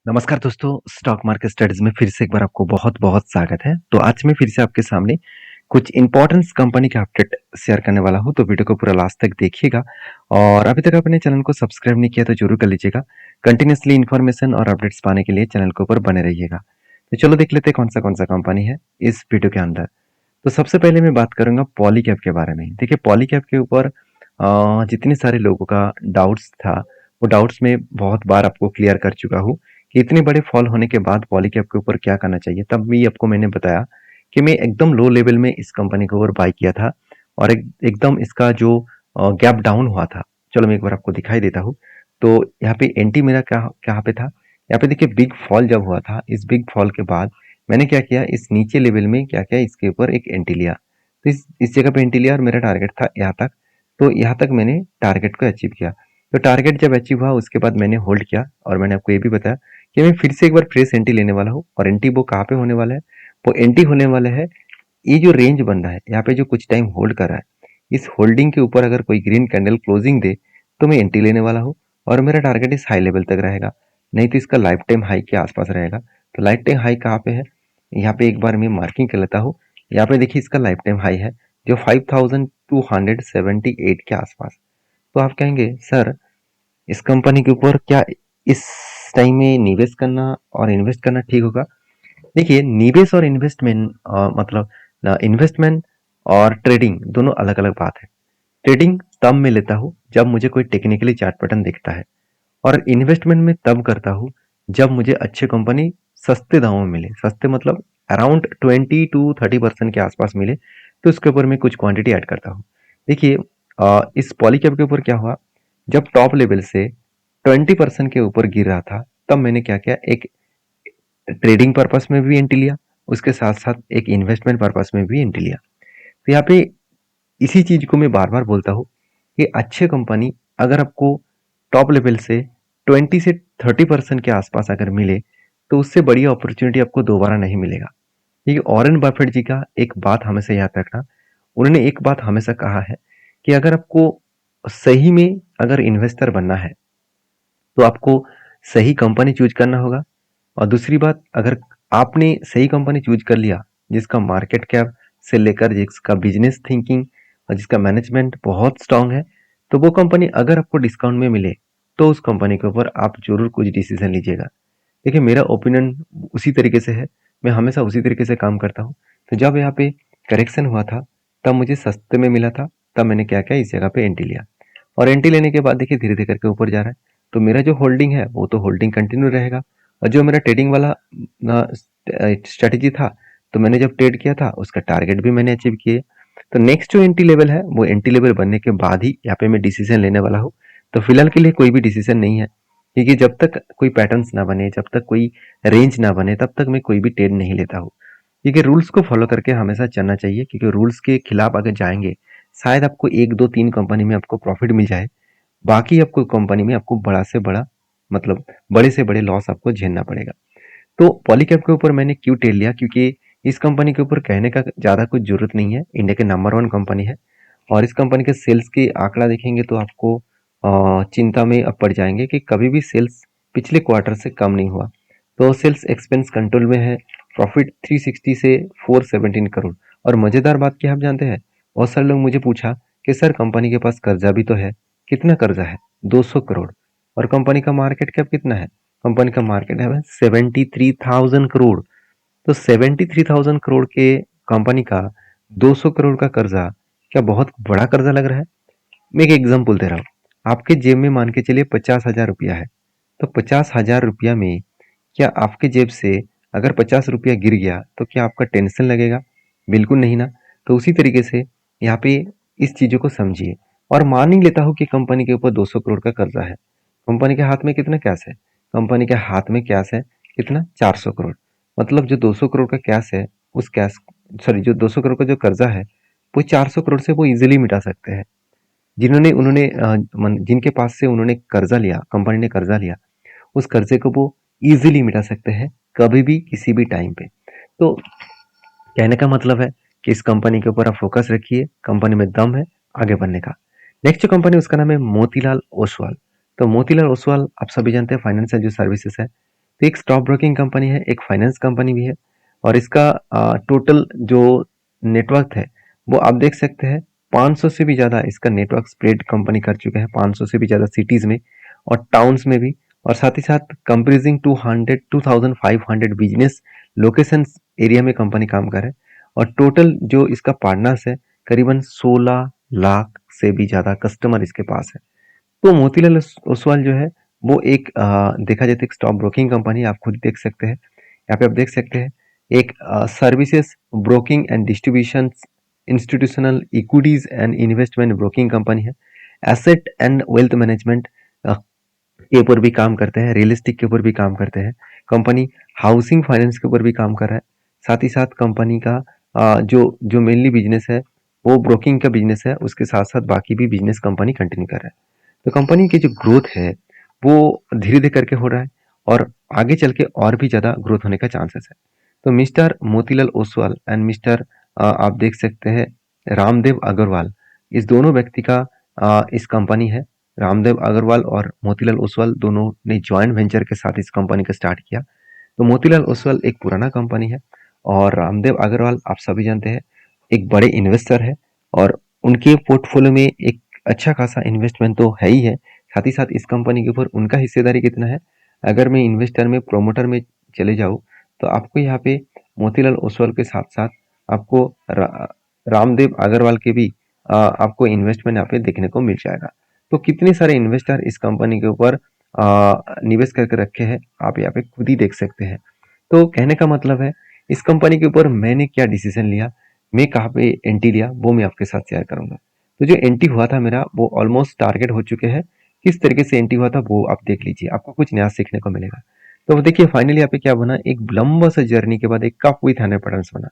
नमस्कार दोस्तों, stock market studies में फिर से एक बार आपको बहुत-बहुत स्वागत है। तो आज मैं फिर से आपके सामने कुछ इम्पोर्टेंस कंपनी के अपडेट शेयर करने वाला हूँ, तो वीडियो को पूरा लास्ट तक देखिएगा और अभी तक आपने चैनल को सब्सक्राइब नहीं किया तो ज़रूर कर लीजिएगा। कंटिन्यूअसली इन्फॉर्मेशन और अपडेट्स पाने के लिए चैनल के ऊपर बने रहिएगा। तो चलो देख लेते हैं कौन-सा कंपनी है इस वीडियो के अंदर। तो सबसे पहले मैं बात करूँगा पॉलीकैब के बारे में। देखिए पॉलीकैब के ऊपर जितने सारे लोगों का डाउट्स था, वो डाउट्स मैं बहुत बार आपको क्लियर कर चुका हूँ कि इतने बड़े फॉल होने के बाद पॉलीकैब के ऊपर क्या करना चाहिए। तब भी आपको मैंने बताया कि मैं एकदम लो लेवल में इस कंपनी के ऊपर बाय किया था और एकदम इसका जो गैप डाउन हुआ था। चलो मैं एक बार आपको दिखाई देता हूँ। तो यहाँ पे एंट्री मेरा क्या कहाँ पे था? यहाँ पे देखिए बिग फॉल जब हुआ था, इस बिग फॉल के बाद मैंने क्या किया, इस नीचे लेवल में क्या किया, इसके ऊपर एक एंट्री लिया। तो इस जगह पे एंट्री लिया और मेरा टारगेट था यहाँ तक। तो यहाँ तक मैंने टारगेट को अचीव किया। तो टारगेट जब अचीव हुआ उसके बाद मैंने होल्ड किया और मैंने आपको ये भी बताया कि मैं फिर से एक बार फ्रेश एंट्री लेने वाला हूँ और एंट्री वो कहाँ पे होने वाला है, वो एंट्री होने वाला है ये जो रेंज बन रहा है यहाँ पे जो कुछ टाइम होल्ड कर रहा है, इस होल्डिंग के ऊपर अगर कोई ग्रीन कैंडल क्लोजिंग दे तो मैं एंट्री लेने वाला हूँ और मेरा टारगेट इस हाई लेवल तक रहेगा, नहीं तो इसका लाइफ टाइम हाई के आसपास रहेगा। तो लाइफ टाइम हाई कहाँ पे है, यहाँ पे एक बार मैं मार्किंग कर लेता हूँ। यहाँ पे देखिए इसका लाइफ टाइम हाई है जो 5278 के आसपास। तो आप कहेंगे सर इस कंपनी के ऊपर क्या इस टाइम में निवेश करना और इन्वेस्ट करना ठीक होगा? देखिए निवेश और इन्वेस्टमेंट मतलब इन्वेस्टमेंट और ट्रेडिंग दोनों अलग अलग बात है। ट्रेडिंग तब मैं लेता हूँ जब मुझे कोई टेक्निकली चार्ट पैटर्न दिखता है और इन्वेस्टमेंट में तब करता हूँ जब मुझे अच्छी कंपनी सस्ते दामों में मिले। सस्ते मतलब अराउंड 20 to 30% के आसपास मिले तो उसके ऊपर मैं कुछ क्वांटिटी ऐड करता हूँ। देखिए इस पॉलीकैब के ऊपर क्या हुआ, जब टॉप लेवल से 20% के ऊपर गिर रहा था तब मैंने क्या किया, एक ट्रेडिंग पर्पस में भी एंट्री लिया, उसके साथ साथ एक इन्वेस्टमेंट पर्पस में भी एंट्री लिया। तो यहाँ पे इसी चीज को मैं बार बार बोलता हूँ कि अच्छे कंपनी अगर आपको टॉप लेवल से 20 से 30% के आसपास अगर मिले तो उससे बड़ी अपॉर्चुनिटी आपको दोबारा नहीं मिलेगा। देखिए वॉरेन बफेट जी का एक बात हमेशा याद रखना, उन्होंने एक बात हमेशा कहा है कि अगर आपको सही में अगर इन्वेस्टर बनना है तो आपको सही कंपनी चूज करना होगा। और दूसरी बात, अगर आपने सही कंपनी चूज कर लिया जिसका मार्केट कैप से लेकर जिसका बिजनेस थिंकिंग और जिसका मैनेजमेंट बहुत स्ट्रांग है, तो वो कंपनी अगर आपको डिस्काउंट में मिले तो उस कंपनी के ऊपर आप जरूर कुछ डिसीजन लीजिएगा। देखिए मेरा ओपिनियन उसी तरीके से है, मैं हमेशा उसी तरीके से काम करता हूँ। तो जब यहाँ पे करेक्शन हुआ था तब मुझे सस्ते में मिला था, तब मैंने क्या किया, इस जगह पे एंट्री लिया और एंट्री लेने के बाद देखिए धीरे धीरे करके ऊपर जा रहा है। तो मेरा जो होल्डिंग है वो तो होल्डिंग कंटिन्यू रहेगा और जो मेरा ट्रेडिंग वाला स्ट्रेटेजी था, तो मैंने जब ट्रेड किया था उसका टारगेट भी मैंने अचीव किए। तो नेक्स्ट जो एंट्री लेवल है वो एंट्री लेवल बनने के बाद ही यहाँ पे मैं डिसीजन लेने वाला हूँ। तो फिलहाल के लिए कोई भी डिसीजन नहीं है, क्योंकि जब तक कोई पैटर्न्स ना बने, जब तक कोई रेंज ना बने, तब तक मैं कोई भी ट्रेड नहीं लेता हूँ। क्योंकि रूल्स को फॉलो करके हमेशा चलना चाहिए, क्योंकि रूल्स के खिलाफ अगर जाएंगे शायद आपको एक दो तीन कंपनी में आपको प्रॉफिट मिल जाए, बाकी आपको कंपनी में आपको बड़ा से बड़ा मतलब बड़े से बड़े लॉस आपको झेलना पड़ेगा। तो पॉलीकैब के ऊपर मैंने क्यों ट्रेड लिया, क्योंकि इस कंपनी के ऊपर कहने का ज़्यादा कुछ जरूरत नहीं है, इंडिया के नंबर वन कंपनी है और इस कंपनी के सेल्स की आंकड़ा देखेंगे तो आपको चिंता में अब पड़ जाएंगे कि कभी भी सेल्स पिछले क्वार्टर से कम नहीं हुआ। तो सेल्स एक्सपेंस कंट्रोल में है, प्रॉफिट 360 से 417 करोड़। और मज़ेदार बात क्या आप जानते हैं, बहुत सारे लोग मुझे पूछा कि सर कंपनी के पास कर्जा भी तो है, कितना कर्जा है, 200 करोड़, और कंपनी का मार्केट कैप कितना है, कंपनी का मार्केट है 73,000 करोड़। तो 73,000 करोड़ के कंपनी का 200 करोड़ का कर्जा क्या बहुत बड़ा कर्जा लग रहा है? मैं एक एग्जांपल दे रहा हूँ, आपके जेब में मान के चलिए 50,000 रुपया है, तो 50,000 रुपया में क्या आपके जेब से अगर 50 रुपया गिर गया तो क्या आपका टेंशन लगेगा? बिल्कुल नहीं ना। तो उसी तरीके से यहाँ पे इस चीज़ों को समझिए और मान ही लेता हूँ कि कंपनी के ऊपर 200 करोड़ का कर्जा है। कंपनी के हाथ में कितना कैश है? कंपनी के हाथ में कैश है कितना, 400 करोड़। मतलब जो 200 करोड़ का कैश है, उस कैश सॉरी जो 200 करोड़ का जो कर्जा है वो 400 करोड़ से वो इजीली मिटा सकते हैं। जिन्होंने उन्होंने जिनके पास से उन्होंने कर्जा लिया, कंपनी ने कर्जा लिया, उस कर्जे को वो इजीली मिटा सकते हैं कभी भी किसी भी टाइम पे। तो कहने का मतलब है कि इस कंपनी के ऊपर आप फोकस रखिए, कंपनी में दम है आगे बढ़ने का। नेक्स्ट जो कंपनी उसका नाम है मोतीलाल ओसवाल। तो मोतीलाल ओसवाल आप सभी जानते हैं फाइनेंशियल जो सर्विसेज है। तो तो एक स्टॉक ब्रोकिंग कंपनी है, एक फाइनेंस कंपनी भी है, और इसका टोटल जो नेटवर्क है वो आप देख सकते हैं 500 से भी ज़्यादा इसका नेटवर्क स्प्रेड कंपनी कर चुके हैं, 500 से भी ज़्यादा सिटीज़ में और टाउन्स में भी, और साथ ही साथ कंप्रीजिंग 2500 बिजनेस लोकेशंस एरिया में कंपनी काम कर रहा है। और टोटल जो इसका पार्टनर्स है करीबन 16 लाख से भी ज़्यादा कस्टमर इसके पास है। तो मोतीलाल ओसवाल जो है वो एक देखा जाए तो एक स्टॉक ब्रोकिंग कंपनी, आप खुद देख सकते हैं। यहाँ पे आप देख सकते हैं एक services broking and distribution institutional equities and investment broking company है। एसेट एंड वेल्थ मैनेजमेंट के ऊपर भी काम करते हैं, रियल एस्टेट के ऊपर भी काम करते हैं। कंपनी हाउसिंग फाइनेंस के ऊपर भी काम कर रहा है। साथ ही साथ कंपनी का जो जो मेनली बिजनेस है वो ब्रोकिंग का बिजनेस है, उसके साथ साथ बाकी भी बिजनेस कंपनी कंटिन्यू कर रहा है। तो कंपनी की जो ग्रोथ है वो धीरे धीरे करके हो रहा है और आगे चल के और भी ज़्यादा ग्रोथ होने का चांसेस है। तो mister Motilal Oswal and mister आप देख सकते हैं रामदेव अग्रवाल, इस दोनों व्यक्ति का इस कंपनी है। रामदेव अग्रवाल और मोतीलाल ओसवाल दोनों ने जॉइंट वेंचर के साथ इस कंपनी को स्टार्ट किया। तो मोतीलाल ओसवाल एक पुराना कंपनी है और रामदेव अग्रवाल आप सभी जानते हैं एक बड़े इन्वेस्टर है, और उनके पोर्टफोलियो में एक अच्छा खासा इन्वेस्टमेंट तो है ही है। साथ ही साथ इस कंपनी के ऊपर उनका हिस्सेदारी कितना है, अगर मैं इन्वेस्टर में प्रोमोटर में चले जाऊँ तो आपको यहाँ पे मोतीलाल ओसवाल के साथ साथ आपको रामदेव अग्रवाल के भी आपको इन्वेस्टमेंट यहाँ पे देखने को मिल जाएगा। तो कितने सारे इन्वेस्टर इस कंपनी के ऊपर निवेश करके रखे हैं आप यहाँ पे खुद ही देख सकते हैं। तो कहने का मतलब है इस कंपनी के ऊपर मैंने क्या डिसीजन लिया, मैं कहाँ पे एंट्री लिया, वो मैं आपके साथ शेयर करूंगा। तो जो एंट्री हुआ था मेरा वो ऑलमोस्ट टारगेट हो चुके हैं। किस तरीके से एंट्री हुआ था वो आप देख लीजिए, आपको कुछ नया सीखने को मिलेगा। तो देखिए फाइनली यहाँ पे क्या बना, एक लंबा सा जर्नी के बाद एक कप विथ 100 पैटर्न्स बना।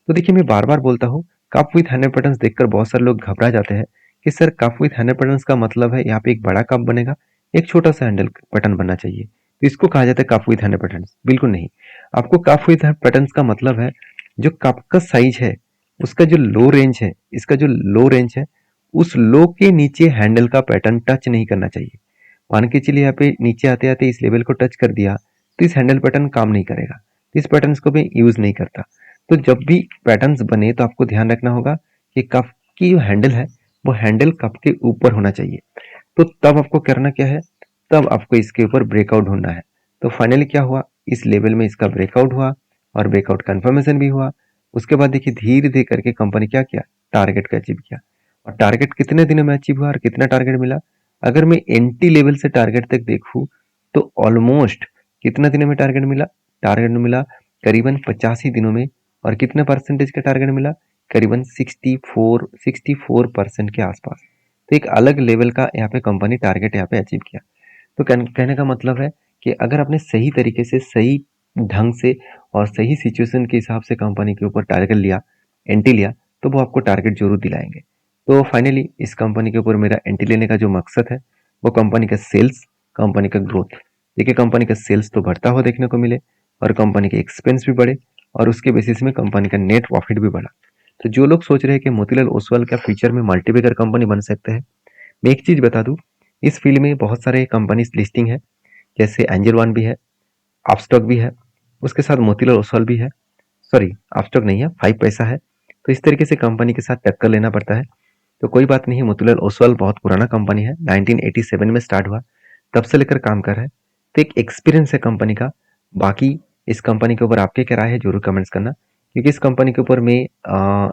तो देखिए मैं बार बार बोलता हूँ कप विथ 100 पैटर्न्स देखकर बहुत सारे लोग घबरा जाते हैं कि सर कप विथ 100 पैटर्न्स का मतलब है यहाँ पे एक बड़ा कप बनेगा, एक छोटा सा हैंडल पैटर्न बनना चाहिए, तो इसको कहा जाता है कप विथ 100 पैटर्न्स। बिल्कुल नहीं, आपको कप विथ पैटर्न्स का मतलब है जो कप का साइज है उसका जो लो रेंज है, इसका जो लो रेंज है उस लो के नीचे हैंडल का पैटर्न टच नहीं करना चाहिए। मान के चलिए यहाँ पे नीचे आते आते इस लेवल को टच कर दिया तो इस हैंडल पैटर्न काम नहीं करेगा, इस पैटर्न्स को भी यूज नहीं करता। तो जब भी पैटर्न्स बने तो आपको ध्यान रखना होगा कि कप की जो हैंडल है वो हैंडल कप के ऊपर होना चाहिए। तो तब आपको करना क्या है, तब आपको इसके ऊपर ब्रेकआउट ढूंढना है। तो फाइनली क्या हुआ, इस लेवल में इसका ब्रेकआउट हुआ और ब्रेकआउट कंफर्मेशन भी हुआ। उसके बाद देखिए धीरे धीरे करके कंपनी क्या किया, टारगेट का अचीव किया। और टारगेट कितने दिनों में अचीव हुआ और कितना टारगेट मिला, अगर मैं एंटी लेवल से टारगेट तक देखूं तो ऑलमोस्ट कितना दिनों में टारगेट मिला, टारगेट मिला करीबन 85 दिनों में। और कितने परसेंटेज का टारगेट मिला, करीबन 64% के आसपास। तो एक अलग लेवल का यहाँ पे कंपनी टारगेट यहाँ पे अचीव किया। तो कहने का मतलब है कि अगर आपने सही तरीके से, सही ढंग से और सही सिचुएशन के हिसाब से कंपनी के ऊपर टारगेट लिया, एंट्री लिया, तो वो आपको टारगेट जरूर दिलाएंगे। तो फाइनली इस कंपनी के ऊपर मेरा एंट्री लेने का जो मकसद है वो कंपनी का सेल्स, कंपनी का ग्रोथ। देखिए कंपनी का सेल्स तो बढ़ता हुआ देखने को मिले और कंपनी के एक्सपेंस भी बढ़े और उसके बेसिस में कंपनी का नेट प्रॉफिट भी बढ़ा। तो जो लोग सोच रहे हैं कि मोतीलाल ओसवाल का फ्यूचर में मल्टीबैगर कंपनी बन सकते हैं, मैं एक चीज बता दूं, इस फील्ड में बहुत सारे कंपनीज लिस्टिंग है, जैसे एंजल वन भी है, अपस्टॉक भी है, उसके साथ मोतीलाल ओसवाल भी है। सॉरी अपस्टॉक नहीं है, 5 पैसा है। तो इस तरीके से कंपनी के साथ टक्कर लेना पड़ता है। तो कोई बात नहीं, मोतीलाल ओसवाल बहुत पुराना कंपनी है, 1987 में स्टार्ट हुआ, तब से लेकर काम कर रहा है। तो एक एक्सपीरियंस है कंपनी का। बाकी इस कंपनी के ऊपर आपके क्या राय है जरूर कमेंट्स करना, क्योंकि इस कंपनी के ऊपर मैं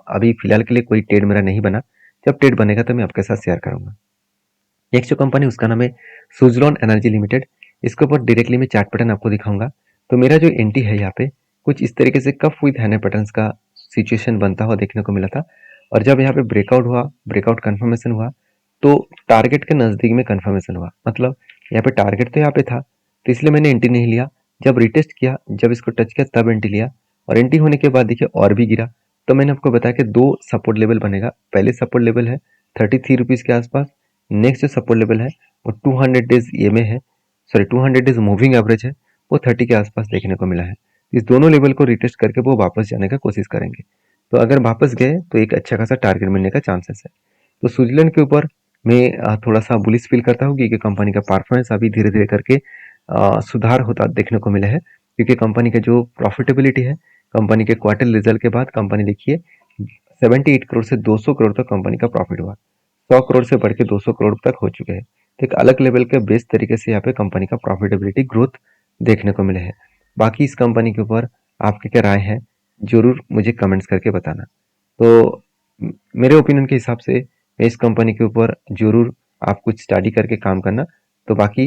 अभी फिलहाल के लिए कोई ट्रेड मेरा नहीं बना, जब ट्रेड बनेगा तो मैं आपके साथ शेयर करूंगा। नेक्स्ट जो कंपनी उसका नाम है सुजलॉन एनर्जी लिमिटेड। इसके ऊपर डायरेक्टली मैं चार्ट पैटर्न आपको दिखाऊंगा। तो मेरा जो एंट्री है यहाँ पे कुछ इस तरीके से कप विथ हैंड पैटर्न्स का सिचुएशन बनता हुआ देखने को मिला था। और जब यहाँ पे ब्रेकआउट हुआ, ब्रेकआउट कंफर्मेशन हुआ, तो टारगेट के नजदीक में कंफर्मेशन हुआ, मतलब यहाँ पे टारगेट तो यहाँ पे था, तो इसलिए मैंने एंट्री नहीं लिया। जब रिटेस्ट किया, जब इसको टच किया तब एंट्री लिया। और एंट्री होने के बाद देखिए और भी गिरा। तो मैंने आपको बताया कि 2 सपोर्ट लेवल बनेगा। पहले सपोर्ट लेवल है 33 रुपीज के आसपास। नेक्स्ट जो सपोर्ट लेवल है वो 200 डेज ये में है, सॉरी 200 डेज मूविंग एवरेज है, वो 30 के आसपास देखने को मिला है। इस दोनों लेवल को रिटेस्ट करके वो वापस जाने का कोशिश करेंगे। तो अगर वापस गए तो एक अच्छा खासा टारगेट मिलने का चांसेस है। तो स्विट्जरलैंड के ऊपर मैं थोड़ा सा बुलिश फील करता हूँ, क्योंकि कंपनी का परफॉर्मेंस अभी धीरे धीरे करके सुधार होता देखने को मिला है, क्योंकि कंपनी का जो प्रॉफिटेबिलिटी है, कंपनी के क्वार्टर रिजल्ट के बाद कंपनी देखिए 78 करोड़ से 200 करोड़ तक कंपनी का प्रॉफिट हुआ, 100 करोड़ से बढ़ के 200 करोड़ तक हो चुके हैं। तो एक अलग लेवल के बेस्ट तरीके से यहाँ पे कंपनी का प्रॉफिटेबिलिटी ग्रोथ देखने को मिले हैं। बाकी इस कंपनी के ऊपर आपकी क्या राय है, जरूर मुझे कमेंट्स करके बताना। तो मेरे ओपिनियन के हिसाब से मैं इस कंपनी के ऊपर जरूर आप कुछ स्टडी करके काम करना। तो बाकी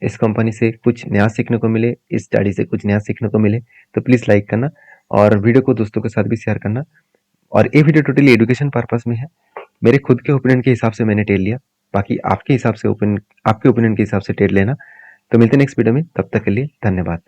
इस कंपनी से कुछ नया सीखने को मिले, इस स्टडी से कुछ नया सीखने को मिले, तो प्लीज़ लाइक करना और वीडियो को दोस्तों के साथ भी शेयर करना। और ये वीडियो टोटली एजुकेशन पर्पस में है, मेरे खुद के ओपिनियन के हिसाब से मैंने टेल लिया, बाकी आपके हिसाब से आपके ओपिनियन के हिसाब से टेल लेना। तो मिलते हैं नेक्स्ट वीडियो में, तब तक के लिए धन्यवाद।